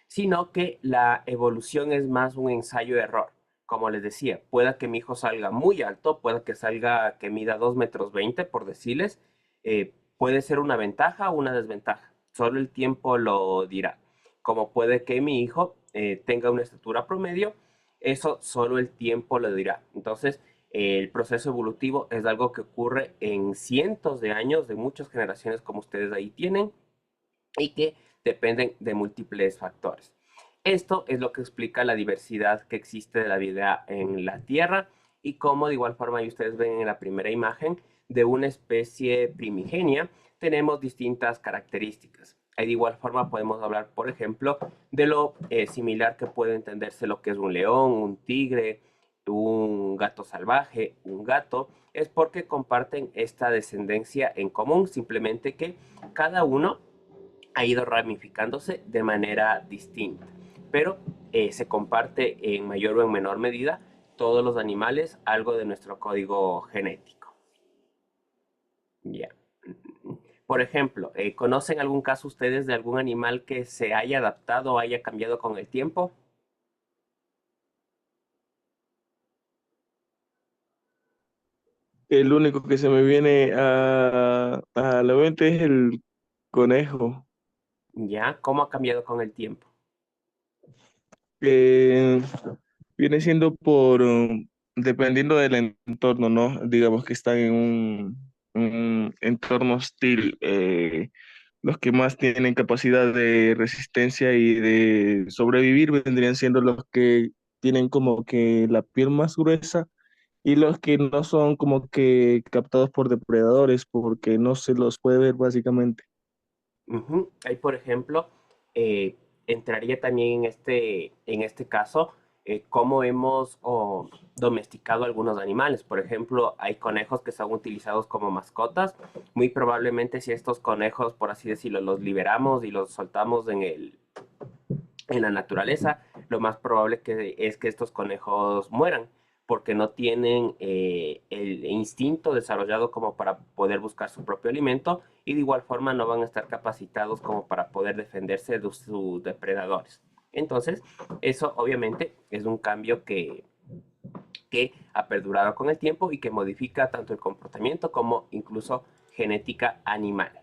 sino que la evolución es más un ensayo-error. Como les decía, pueda que mi hijo salga muy alto, pueda que salga que mida 2,20 m, por decirles, puede ser una ventaja o una desventaja. Solo el tiempo lo dirá. Como puede que mi hijo tenga una estatura promedio, eso solo el tiempo lo dirá. Entonces, el proceso evolutivo es algo que ocurre en cientos de años, de muchas generaciones como ustedes ahí tienen, y que dependen de múltiples factores. Esto es lo que explica la diversidad que existe de la vida en la Tierra y cómo de igual forma, y ustedes ven en la primera imagen, de una especie primigenia tenemos distintas características. De igual forma podemos hablar, por ejemplo, de lo similar que puede entenderse lo que es un león, un tigre, un gato salvaje, un gato, es porque comparten esta descendencia en común, simplemente que cada uno ha ido ramificándose de manera distinta, pero se comparte en mayor o en menor medida todos los animales algo de nuestro código genético. Ya. Por ejemplo, ¿conocen algún caso ustedes de algún animal que se haya adaptado o haya cambiado con el tiempo? El único que se me viene a la mente es el conejo. ¿Ya? ¿Cómo ha cambiado con el tiempo? Que viene siendo dependiendo del entorno, ¿no? Digamos que están en un entorno hostil. Los que más tienen capacidad de resistencia y de sobrevivir vendrían siendo los que tienen como que la piel más gruesa y los que no son como que captados por depredadores porque no se los puede ver básicamente. Ujú. Ahí, por ejemplo, eh, entraría también en este caso, cómo hemos domesticado algunos animales. Por ejemplo, hay conejos que son utilizados como mascotas. Muy probablemente si estos conejos, por así decirlo, los liberamos y los soltamos en la naturaleza, lo más probable es que estos conejos mueran porque no tienen el instinto desarrollado como para poder buscar su propio alimento y de igual forma no van a estar capacitados como para poder defenderse de sus depredadores. Entonces, eso obviamente es un cambio que ha perdurado con el tiempo y que modifica tanto el comportamiento como incluso genética animal.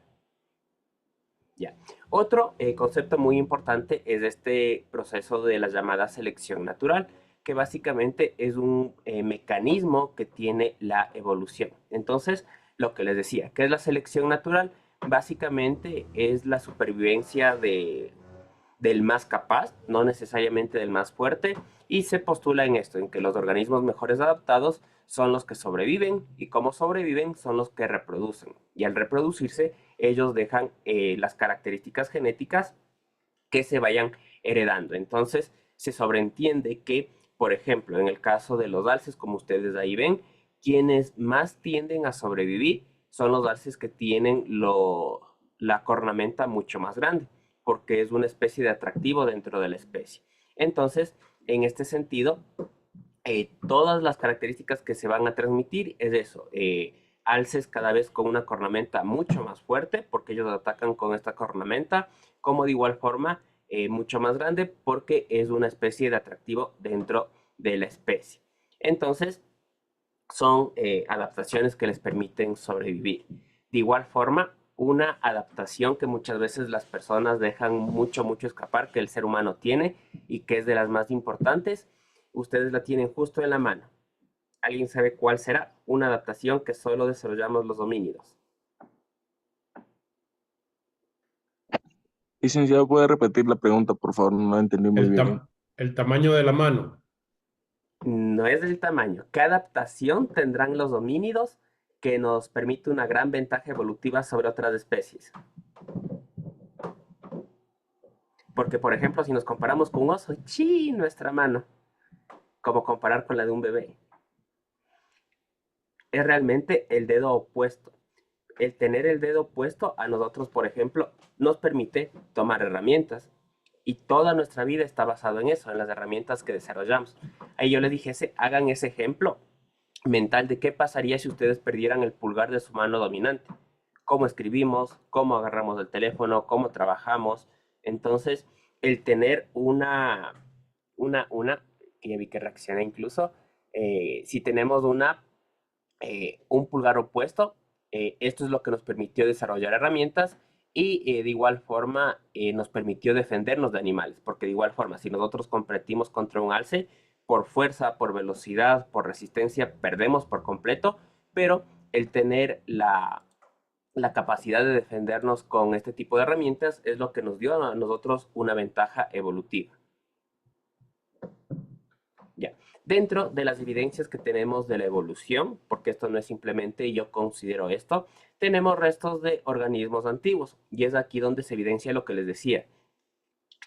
Ya. Otro concepto muy importante es este proceso de la llamada selección natural, que básicamente es un mecanismo que tiene la evolución. Entonces, lo que les decía, ¿qué es la selección natural? Básicamente es la supervivencia del más capaz, no necesariamente del más fuerte, y se postula en esto, en que los organismos mejores adaptados son los que sobreviven y como sobreviven son los que reproducen. Y al reproducirse, ellos dejan las características genéticas que se vayan heredando. Entonces, se sobreentiende que, por ejemplo, en el caso de los alces, como ustedes ahí ven, quienes más tienden a sobrevivir son los alces que tienen la cornamenta mucho más grande, porque es una especie de atractivo dentro de la especie. Entonces, en este sentido, todas las características que se van a transmitir es eso, alces cada vez con una cornamenta mucho más fuerte, porque ellos atacan con esta cornamenta, como de igual forma mucho más grande, porque es una especie de atractivo dentro de la especie. Entonces, son adaptaciones que les permiten sobrevivir. De igual forma, una adaptación que muchas veces las personas dejan mucho, mucho escapar, que el ser humano tiene y que es de las más importantes, ustedes la tienen justo en la mano. ¿Alguien sabe cuál será? Una adaptación que solo desarrollamos los homínidos. Licenciado, ¿puede repetir la pregunta, por favor? No la entendí muy El, bien. el tamaño de la mano. No es del tamaño. ¿Qué adaptación tendrán los homínidos que nos permite una gran ventaja evolutiva sobre otras especies? Porque, por ejemplo, si nos comparamos con un oso, ¡chi! Nuestra mano, como comparar con la de un bebé, es realmente el dedo opuesto. El tener el dedo opuesto a nosotros, por ejemplo, nos permite tomar herramientas. Y toda nuestra vida está basado en eso, en las herramientas que desarrollamos. Ahí yo les dije, hagan ese ejemplo mental de qué pasaría si ustedes perdieran el pulgar de su mano dominante. Cómo escribimos, cómo agarramos el teléfono, cómo trabajamos. Entonces, el tener que ya vi que reacciona incluso, si tenemos un pulgar opuesto, esto es lo que nos permitió desarrollar herramientas y de igual forma nos permitió defendernos de animales, porque de igual forma, si nosotros competimos contra un alce, por fuerza, por velocidad, por resistencia, perdemos por completo, pero el tener la capacidad de defendernos con este tipo de herramientas es lo que nos dio a nosotros una ventaja evolutiva. Ya. Dentro de las evidencias que tenemos de la evolución, porque esto no es simplemente yo considero esto, tenemos restos de organismos antiguos. Y es aquí donde se evidencia lo que les decía,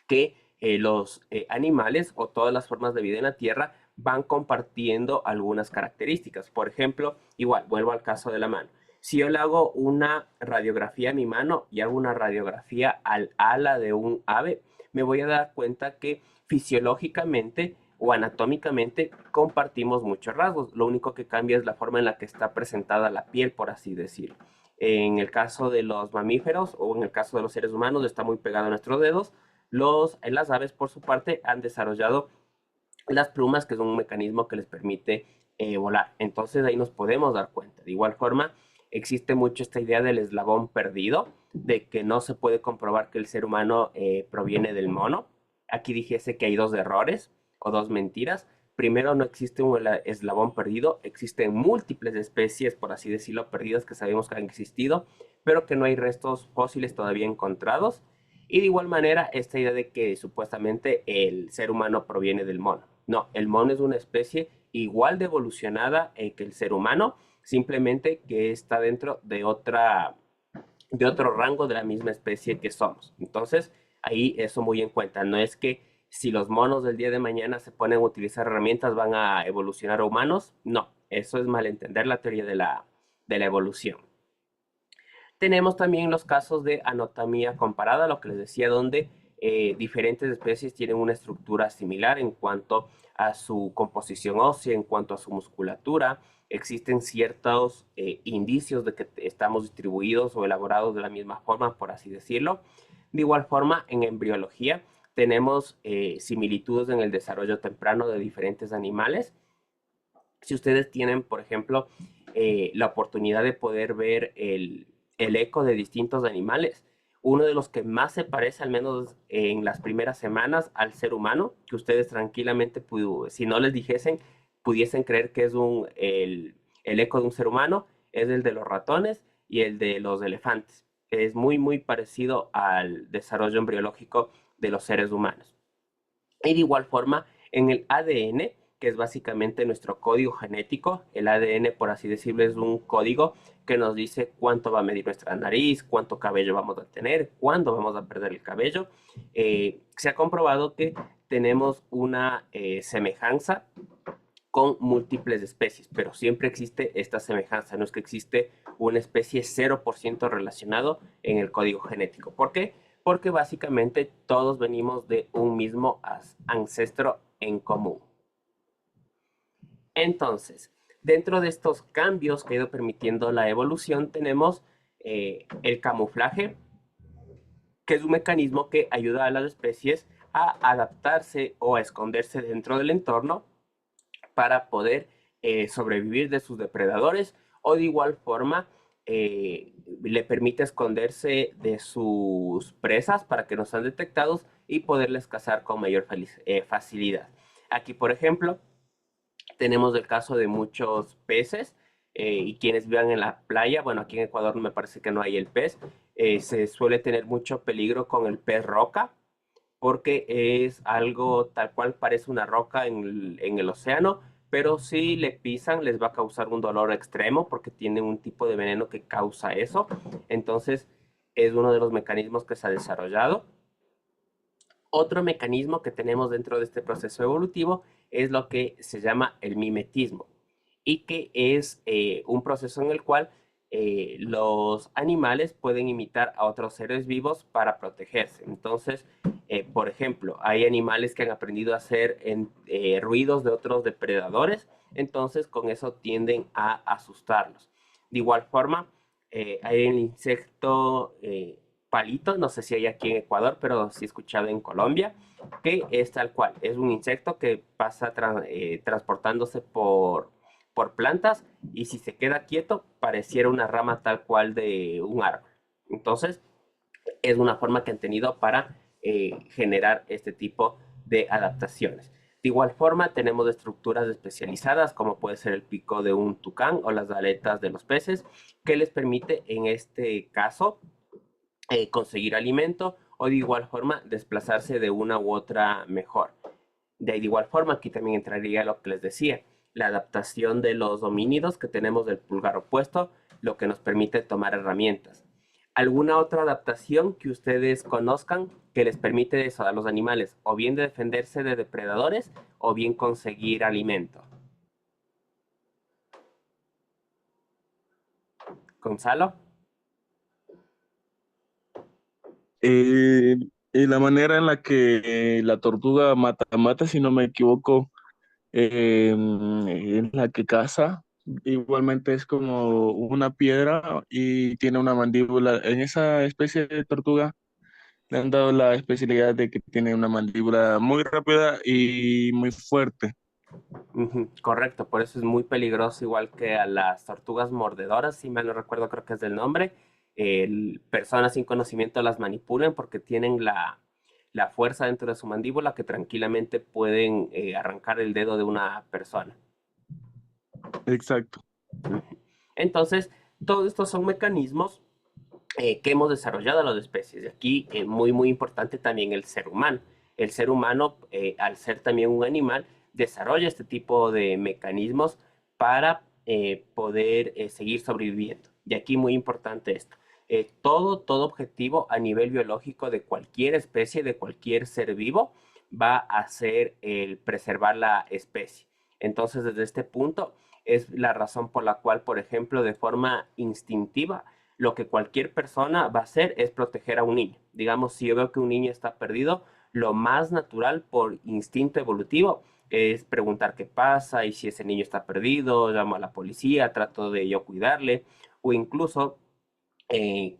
que los animales o todas las formas de vida en la Tierra van compartiendo algunas características. Por ejemplo, igual, vuelvo al caso de la mano. Si yo le hago una radiografía a mi mano y hago una radiografía al ala de un ave, me voy a dar cuenta que fisiológicamente o anatómicamente compartimos muchos rasgos. Lo único que cambia es la forma en la que está presentada la piel, por así decirlo. En el caso de los mamíferos o en el caso de los seres humanos está muy pegado a nuestros dedos. Las aves, por su parte, han desarrollado las plumas, que es un mecanismo que les permite volar. Entonces ahí nos podemos dar cuenta. De igual forma, existe mucho esta idea del eslabón perdido, de que no se puede comprobar que el ser humano proviene del mono. Aquí dijese que hay dos errores o dos mentiras. Primero, no existe un eslabón perdido, existen múltiples especies, por así decirlo, perdidas que sabemos que han existido, pero que no hay restos fósiles todavía encontrados. Y de igual manera, esta idea de que supuestamente el ser humano proviene del mono. No, el mono es una especie igual de evolucionada que el ser humano, simplemente que está dentro de otro rango de la misma especie que somos. Entonces, ahí eso muy en cuenta. No es que si los monos del día de mañana se ponen a utilizar herramientas van a evolucionar a humanos. No, eso es malentender la teoría de la evolución. Tenemos también los casos de anatomía comparada, lo que les decía, donde diferentes especies tienen una estructura similar en cuanto a su composición ósea, en cuanto a su musculatura. Existen ciertos indicios de que estamos distribuidos o elaborados de la misma forma, por así decirlo. De igual forma, en embriología tenemos similitudes en el desarrollo temprano de diferentes animales. Si ustedes tienen, por ejemplo, la oportunidad de poder ver el eco de distintos animales, uno de los que más se parece, al menos en las primeras semanas, al ser humano, que ustedes tranquilamente, si no les dijesen, pudiesen creer que es el eco de un ser humano, es el de los ratones y el de los elefantes. Es muy, muy parecido al desarrollo embriológico de los seres humanos. Y de igual forma, en el ADN, que es básicamente nuestro código genético, el ADN, por así decirlo, es un código que nos dice cuánto va a medir nuestra nariz, cuánto cabello vamos a tener, cuándo vamos a perder el cabello. Se ha comprobado que tenemos una semejanza con múltiples especies, pero siempre existe esta semejanza, no es que existe una especie 0% relacionado en el código genético. ¿Por qué? Porque básicamente todos venimos de un mismo ancestro en común. Entonces, dentro de estos cambios que ha ido permitiendo la evolución, tenemos el camuflaje, que es un mecanismo que ayuda a las especies a adaptarse o a esconderse dentro del entorno para poder sobrevivir de sus depredadores, o de igual forma le permite esconderse de sus presas para que no sean detectados y poderles cazar con mayor facilidad. Aquí, por ejemplo, tenemos el caso de muchos peces y quienes vivan en la playa. Bueno, aquí en Ecuador me parece que no hay el pez. Se suele tener mucho peligro con el pez roca, porque es algo tal cual, parece una roca en el océano, pero si le pisan les va a causar un dolor extremo porque tiene un tipo de veneno que causa eso. Entonces es uno de los mecanismos que se ha desarrollado. Otro mecanismo que tenemos dentro de este proceso evolutivo es lo que se llama el mimetismo, y que es un proceso en el cual los animales pueden imitar a otros seres vivos para protegerse. Entonces, por ejemplo, hay animales que han aprendido a hacer ruidos de otros depredadores, entonces con eso tienden a asustarlos. De igual forma, hay el insecto palito, no sé si hay aquí en Ecuador, pero sí he escuchado en Colombia, que es tal cual, es un insecto que pasa transportándose por plantas y si se queda quieto pareciera una rama tal cual de un árbol. Entonces, es una forma que han tenido para generar este tipo de adaptaciones. De igual forma, tenemos estructuras especializadas, como puede ser el pico de un tucán o las aletas de los peces, que les permite, en este caso, conseguir alimento o de igual forma desplazarse de una u otra mejor. De igual forma, aquí también entraría lo que les decía, la adaptación de los homínidos que tenemos del pulgar opuesto, lo que nos permite tomar herramientas. ¿Alguna otra adaptación que ustedes conozcan que les permite eso a los animales, o bien de defenderse de depredadores, o bien conseguir alimento? Gonzalo. Eh, y la manera en la que la tortuga mata, si no me equivoco, en la que caza. Igualmente es como una piedra y tiene una mandíbula. En esa especie de tortuga le han dado la especialidad de que tiene una mandíbula muy rápida y muy fuerte. Ujú, correcto, por eso es muy peligroso, igual que a las tortugas mordedoras, si mal no recuerdo, creo que es del nombre. Personas sin conocimiento las manipulan porque tienen la fuerza dentro de su mandíbula que tranquilamente pueden arrancar el dedo de una persona. Exacto. Ujú. Entonces, todos estos son mecanismos que hemos desarrollado las especies. Y aquí, muy, muy importante también el ser humano. El ser humano, al ser también un animal, desarrolla este tipo de mecanismos para poder seguir sobreviviendo. Y aquí muy importante esto. Todo objetivo a nivel biológico de cualquier especie, de cualquier ser vivo, va a ser el preservar la especie. Entonces, desde este punto, es la razón por la cual, por ejemplo, de forma instintiva, lo que cualquier persona va a hacer es proteger a un niño. Digamos, si yo veo que un niño está perdido, lo más natural por instinto evolutivo es preguntar qué pasa y si ese niño está perdido, llamo a la policía, trato de yo cuidarle o incluso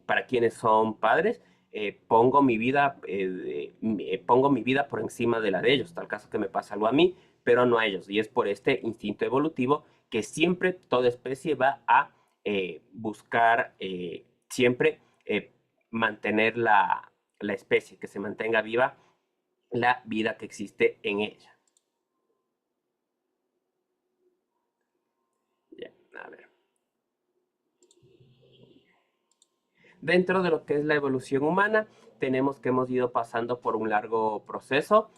para quienes son padres, pongo mi vida por encima de la de ellos, tal caso que me pasa algo a mí, pero no a ellos. Y es por este instinto evolutivo que siempre toda especie va a buscar siempre mantener la especie, que se mantenga viva la vida que existe en ella. Ya, a ver. Dentro de lo que es la evolución humana, tenemos que hemos ido pasando por un largo proceso.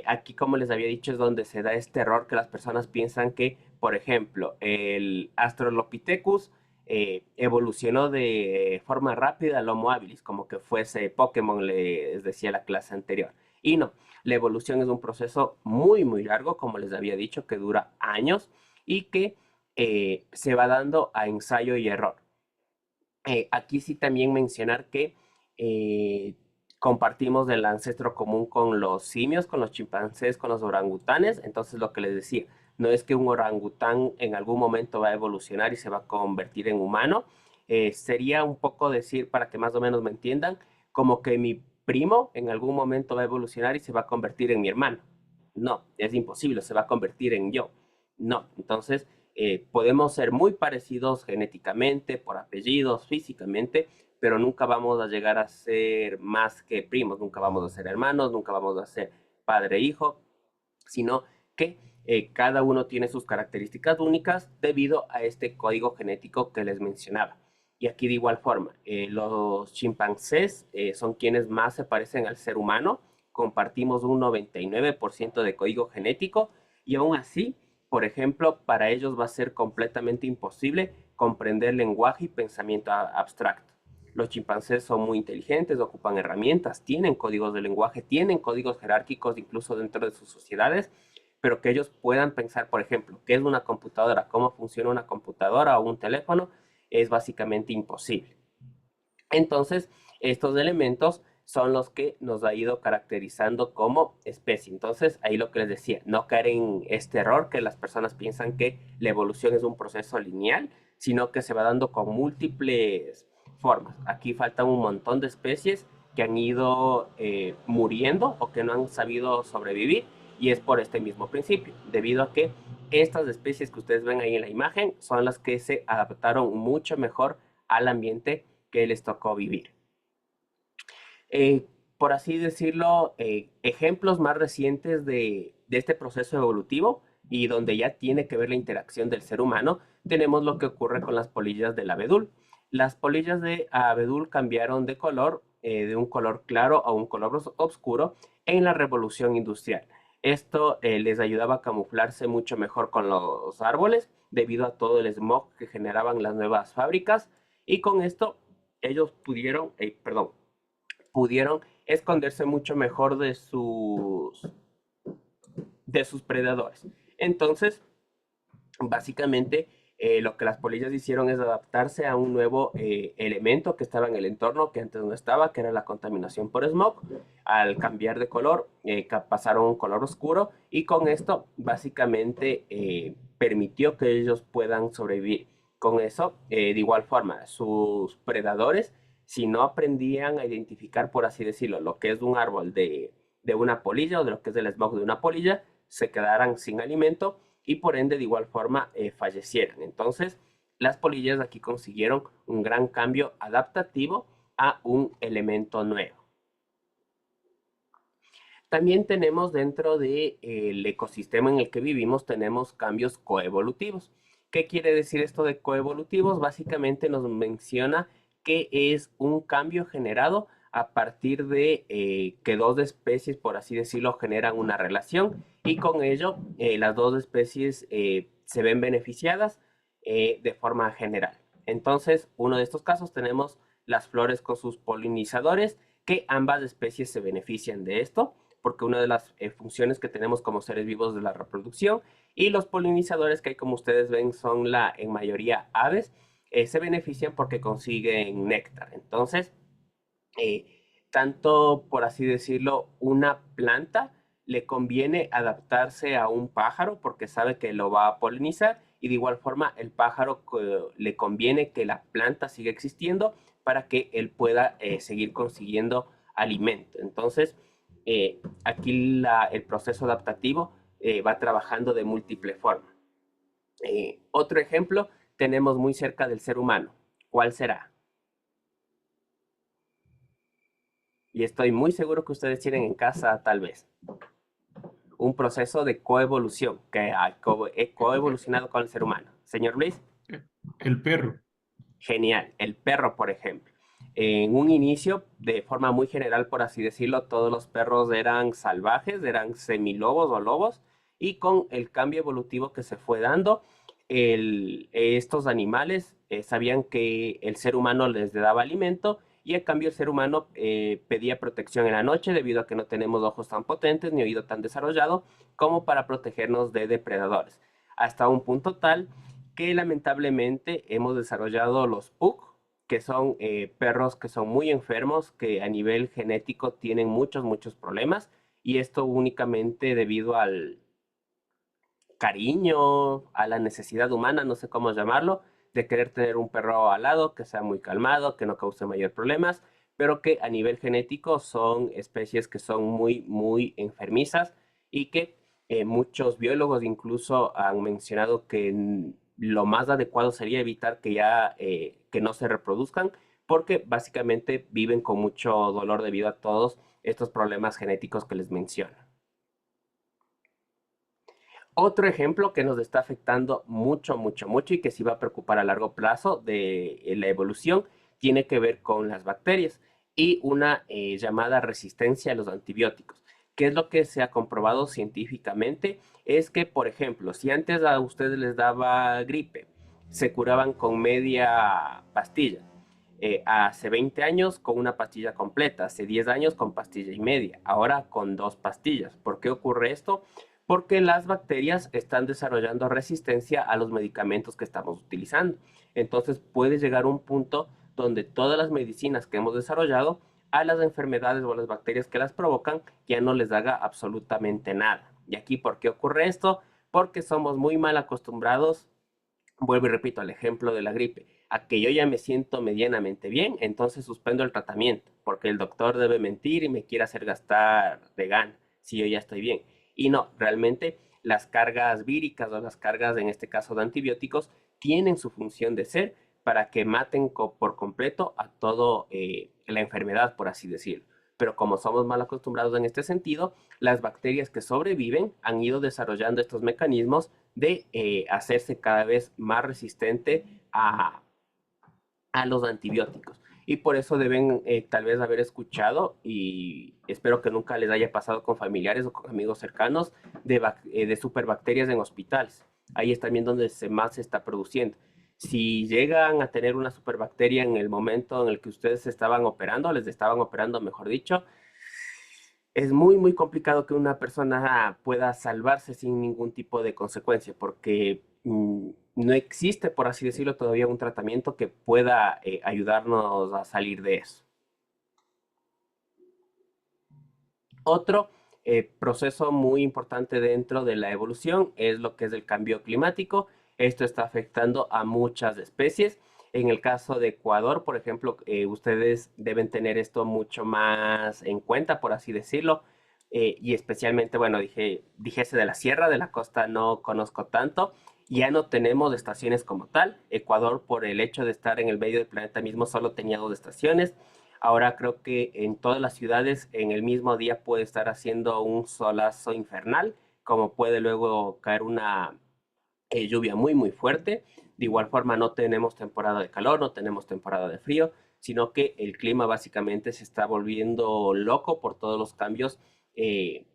Aquí, como les había dicho, es donde se da este error que las personas piensan que, por ejemplo, el Australopithecus evolucionó de forma rápida al Homo habilis, como que fuese Pokémon, les decía la clase anterior. Y no, la evolución es un proceso muy, muy largo, como les había dicho, que dura años y que se va dando a ensayo y error. Aquí sí también mencionar que eh, compartimos el ancestro común con los simios, con los chimpancés, con los orangutanes. Entonces lo que les decía, no es que un orangután en algún momento va a evolucionar y se va a convertir en humano. Sería un poco decir, para que más o menos me entiendan, como que mi primo en algún momento va a evolucionar y se va a convertir en mi hermano. No, es imposible, se va a convertir en yo. No, entonces podemos ser muy parecidos genéticamente, por apellidos, físicamente, pero nunca vamos a llegar a ser más que primos, nunca vamos a ser hermanos, nunca vamos a ser padre e hijo, sino que cada uno tiene sus características únicas debido a este código genético que les mencionaba. Y aquí de igual forma, los chimpancés son quienes más se parecen al ser humano, compartimos un 99% de código genético y aún así, por ejemplo, para ellos va a ser completamente imposible comprender lenguaje y pensamiento abstracto. Los chimpancés son muy inteligentes, ocupan herramientas, tienen códigos de lenguaje, tienen códigos jerárquicos incluso dentro de sus sociedades, pero que ellos puedan pensar, por ejemplo, qué es una computadora, cómo funciona una computadora o un teléfono, es básicamente imposible. Entonces, estos elementos son los que nos ha ido caracterizando como especie. Entonces, ahí lo que les decía, no caer en este error que las personas piensan que la evolución es un proceso lineal, sino que se va dando con múltiples formas. Aquí faltan un montón de especies que han ido muriendo o que no han sabido sobrevivir, y es por este mismo principio, debido a que estas especies que ustedes ven ahí en la imagen son las que se adaptaron mucho mejor al ambiente que les tocó vivir. Eh, por así decirlo, ejemplos más recientes de este proceso evolutivo y donde ya tiene que ver la interacción del ser humano, tenemos lo que ocurre con las polillas del abedul. Las polillas de abedul cambiaron de color, de un color claro a un color oscuro en la revolución industrial. Esto les ayudaba a camuflarse mucho mejor con los árboles debido a todo el smog que generaban las nuevas fábricas, y con esto ellos pudieron esconderse mucho mejor de sus predadores. Entonces, básicamente, lo que las polillas hicieron es adaptarse a un nuevo elemento que estaba en el entorno que antes no estaba, que era la contaminación por smog. Al cambiar de color, pasaron a un color oscuro, y con esto básicamente permitió que ellos puedan sobrevivir. Con eso, de igual forma, sus predadores, si no aprendían a identificar, por así decirlo, lo que es un árbol de una polilla o de lo que es el smog de una polilla, se quedaran sin alimento y por ende de igual forma fallecieran. Entonces, las polillas aquí consiguieron un gran cambio adaptativo a un elemento nuevo. También tenemos dentro del ecosistema en el que vivimos, tenemos cambios coevolutivos. ¿Qué quiere decir esto de coevolutivos? Básicamente nos menciona que es un cambio generado a partir de que dos especies, por así decirlo, generan una relación, y con ello las dos especies se ven beneficiadas de forma general. Entonces, uno de estos casos tenemos las flores con sus polinizadores, que ambas especies se benefician de esto, porque una de las funciones que tenemos como seres vivos de la reproducción, y los polinizadores que hay, como ustedes ven, son en mayoría aves, se benefician porque consiguen néctar. Entonces, eh, tanto, por así decirlo, una planta le conviene adaptarse a un pájaro porque sabe que lo va a polinizar, y de igual forma el pájaro le conviene que la planta siga existiendo para que él pueda seguir consiguiendo alimento. Entonces, aquí el proceso adaptativo va trabajando de múltiple forma. Otro ejemplo tenemos muy cerca del ser humano. ¿Cuál será? Y estoy muy seguro que ustedes tienen en casa, tal vez, un proceso de coevolución que ha coevolucionado con el ser humano. Señor Luis. El perro. Genial. El perro, por ejemplo. En un inicio, de forma muy general, por así decirlo, todos los perros eran salvajes, eran semilobos o lobos, y con el cambio evolutivo que se fue dando, estos animales sabían que el ser humano les daba alimento, y a cambio el ser humano pedía protección en la noche debido a que no tenemos ojos tan potentes ni oído tan desarrollado como para protegernos de depredadores. Hasta un punto tal que lamentablemente hemos desarrollado los pug, que son perros que son muy enfermos, que a nivel genético tienen muchos problemas, y esto únicamente debido al cariño, a la necesidad humana, no sé cómo llamarlo, de querer tener un perro al lado que sea muy calmado, que no cause mayor problemas, pero que a nivel genético son especies que son muy enfermizas, y que muchos biólogos incluso han mencionado que lo más adecuado sería evitar que no se reproduzcan, porque básicamente viven con mucho dolor debido a todos estos problemas genéticos que les menciono. Otro ejemplo que nos está afectando mucho y que sí va a preocupar a largo plazo de la evolución tiene que ver con las bacterias y una llamada resistencia a los antibióticos. ¿Qué es lo que se ha comprobado científicamente? Es que, por ejemplo, si antes a ustedes les daba gripe, se curaban con media pastilla. Hace 20 años con una pastilla completa, hace 10 años con pastilla y media, ahora con 2 pastillas. ¿Por qué ocurre esto? Porque las bacterias están desarrollando resistencia a los medicamentos que estamos utilizando. Entonces puede llegar un punto donde todas las medicinas que hemos desarrollado, a las enfermedades o a las bacterias que las provocan, ya no les haga absolutamente nada. ¿Y aquí por qué ocurre esto? Porque somos muy mal acostumbrados, vuelvo y repito al ejemplo de la gripe, a que yo ya me siento medianamente bien, entonces suspendo el tratamiento, porque el doctor debe mentir y me quiere hacer gastar de gana si yo ya estoy bien. Y no, realmente las cargas víricas o las cargas, en este caso de antibióticos, tienen su función de ser para que maten por completo a todo la enfermedad, por así decirlo. Pero como somos mal acostumbrados en este sentido, las bacterias que sobreviven han ido desarrollando estos mecanismos de hacerse cada vez más resistente a los antibióticos. Y por eso deben tal vez haber escuchado, y espero que nunca les haya pasado con familiares o con amigos cercanos, de superbacterias en hospitales. Ahí es también donde más se está produciendo. Si llegan a tener una superbacteria en el momento en el que ustedes estaban operando, les estaban operando, mejor dicho, es muy, muy complicado que una persona pueda salvarse sin ningún tipo de consecuencia, porque no existe, por así decirlo, todavía un tratamiento que pueda ayudarnos a salir de eso. Otro proceso muy importante dentro de la evolución es lo que es el cambio climático. Esto está afectando a muchas especies. En el caso de Ecuador, por ejemplo, ustedes deben tener esto mucho más en cuenta, por así decirlo. Y especialmente, bueno, dijese de la sierra, de la costa no conozco tanto. Ya no tenemos estaciones como tal. Ecuador, por el hecho de estar en el medio del planeta mismo, solo tenía 2 estaciones. Ahora creo que en todas las ciudades en el mismo día puede estar haciendo un solazo infernal, como puede luego caer una lluvia muy muy fuerte. De igual forma no tenemos temporada de calor, no tenemos temporada de frío, sino que el clima básicamente se está volviendo loco por todos los cambios eh,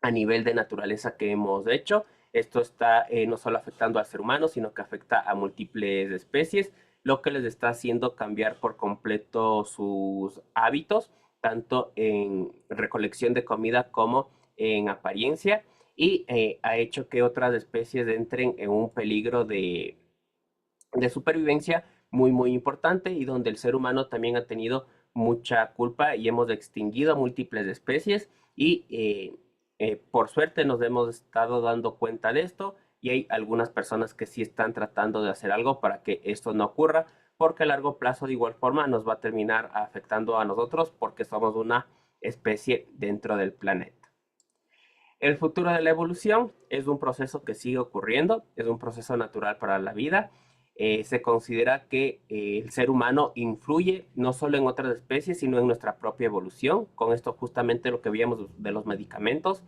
a nivel de naturaleza que hemos hecho. Esto está no solo afectando al ser humano, sino que afecta a múltiples especies, lo que les está haciendo cambiar por completo sus hábitos, tanto en recolección de comida como en apariencia, y ha hecho que otras especies entren en un peligro de supervivencia muy, muy importante, y donde el ser humano también ha tenido mucha culpa y hemos extinguido múltiples especies y por suerte nos hemos estado dando cuenta de esto, y hay algunas personas que sí están tratando de hacer algo para que esto no ocurra, porque a largo plazo de igual forma nos va a terminar afectando a nosotros porque somos una especie dentro del planeta. El futuro de la evolución es un proceso que sigue ocurriendo, es un proceso natural para la vida. Se considera que el ser humano influye no solo en otras especies, sino en nuestra propia evolución. Con esto justamente lo que veíamos de los medicamentos.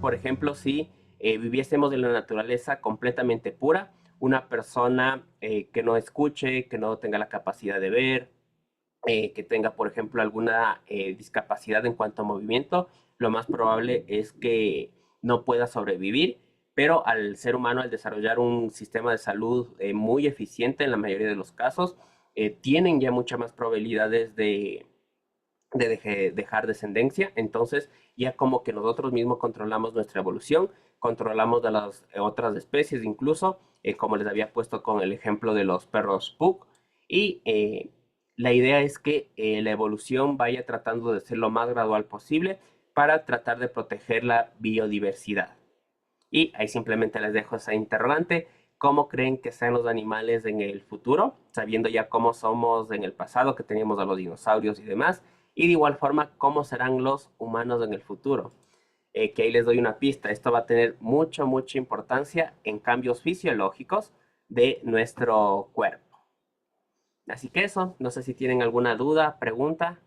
Por ejemplo, si viviésemos en la naturaleza completamente pura, una persona que no escuche, que no tenga la capacidad de ver, que tenga, por ejemplo, alguna discapacidad en cuanto a movimiento, lo más probable es que no pueda sobrevivir, pero al ser humano, al desarrollar un sistema de salud muy eficiente en la mayoría de los casos, tienen ya muchas más probabilidades de dejar descendencia. Entonces ya como que nosotros mismos controlamos nuestra evolución, controlamos de las otras especies incluso, como les había puesto con el ejemplo de los perros Pug, y la idea es que la evolución vaya tratando de ser lo más gradual posible para tratar de proteger la biodiversidad. Y ahí simplemente les dejo esa interrogante. ¿Cómo creen que sean los animales en el futuro? Sabiendo ya cómo somos en el pasado, que teníamos a los dinosaurios y demás. Y de igual forma, ¿cómo serán los humanos en el futuro? Que ahí les doy una pista. Esto va a tener mucha, mucha importancia en cambios fisiológicos de nuestro cuerpo. Así que eso, no sé si tienen alguna duda, pregunta.